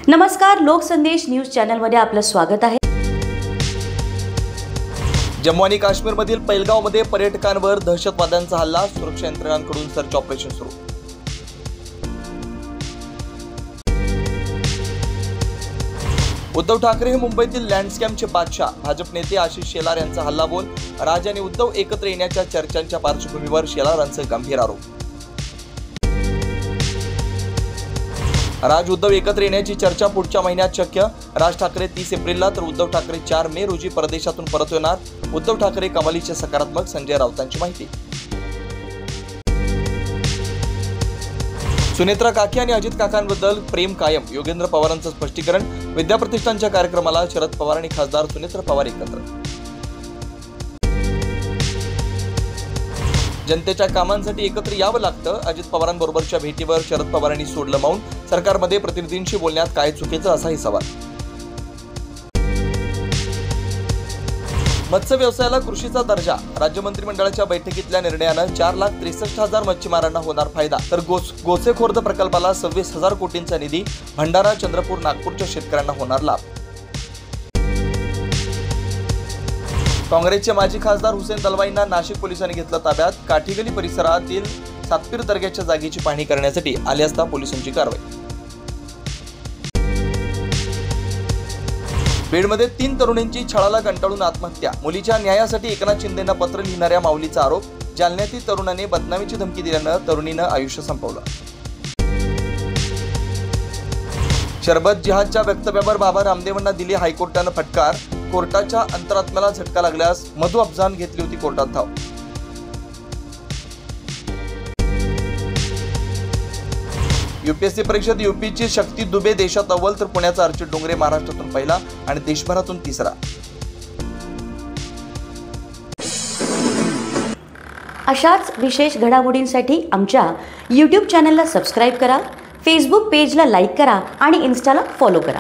नमस्कार, लोकसंदेश न्यूज चॅनलमध्ये आपलं स्वागत आहे। जम्मू आणि काश्मीरमधील पैलगावमध्ये पर्यटकांवर दहशतवाद्यांचा हल्ला, सुरक्षा यंत्रणांकडून सर्च ऑपरेशन सुरू। उद्धव ठाकरे हे मुंबईतील लँडस्कॅमचे बादशाह, भाजप नेते आशिष शेलार यांचा हल्लाबोल। राज आणि उद्धव एकत्र येण्याच्या चर्चांच्या पार्श्वभूमीवर शेलारांचे गंभीर आरोप। राज उद्धव एकत्र येण्याची चर्चा पुढच्या महिन्यात शक्य। राज ठाकरे 30 एप्रिलला तर उद्धव ठाकरे 4 मे रोजी परदेशातून परत येणार। उद्धव ठाकरे कमालीचे सकारात्मक, संजय राऊतांची माहिती। सुनेत्रा काकी आणि अजित काकांबद्दल प्रेम कायम, योगेंद्र पवारांचं स्पष्टीकरण। विद्याप्रतिष्ठानच्या कार्यक्रमाला शरद पवार आणि खासदार सुनेत्रा पवार एकत्र। जनतेच्या कामांसाठी एकत्र यावं लागतं, अजित पवारांबरोबरच्या भेटीवर शरद पवारांनी सोडलं मौन। सरकारमध्ये प्रतिनिधींशी बोलण्यात काय चुकीचं, असाही सवाल। मत्स्य व्यवसायाला कृषीचा दर्जा, राज्य मंत्रिमंडळाच्या बैठकीतल्या निर्णयानं 4,63,000 मच्छीमारांना होणार फायदा, तर गोसेखुर्द प्रकल्पाला 26,000 कोटींचा निधी, भंडारा, चंद्रपूर, नागपूरच्या शेतकऱ्यांना होणार लाभ। काँग्रेसचे माजी खासदार हुसेन दलवाईंना नाशिक पोलिसांनी घेतलं ताब्यात। काठीगली परिसरातील सातपीर दर्ग्याच्या जागेची पाहणी करण्यासाठी आले असता पोलिसांची कारवाई। बीडमध्ये 3 तरुणींची छळाला कंटाळून आत्महत्या, मुलीच्या न्यायासाठी एकनाथ शिंदेंना पत्र लिहिणाऱ्या माऊलीचा आरोप। जालन्यातील तरुणाने बदनामीची धमकी दिल्यानं तरुणीनं आयुष्य संपवलं। शरबत जिहादच्या वक्तव्यावर बाबा रामदेवांना दिली हायकोर्टानं फटकार, कोर्टाच्या अंतरात्म्याला झटका लागल्यास मधु अफजान घेतली होती कोर्टात धाव। यूपीएससी परीक्षेत यूपीची शक्ती दुबे देशात अव्वल, तर पुण्याचा अर्चित डोंगरे महाराष्ट्रातून पहिला आणि देशभरातून तिसरा। अशाच विशेष घडामोडींसाठी आमच्या YouTube चॅनलला सबस्क्राईब करा, फेसबुक पेजला लाईक करा आणि इन्स्टाला फॉलो करा।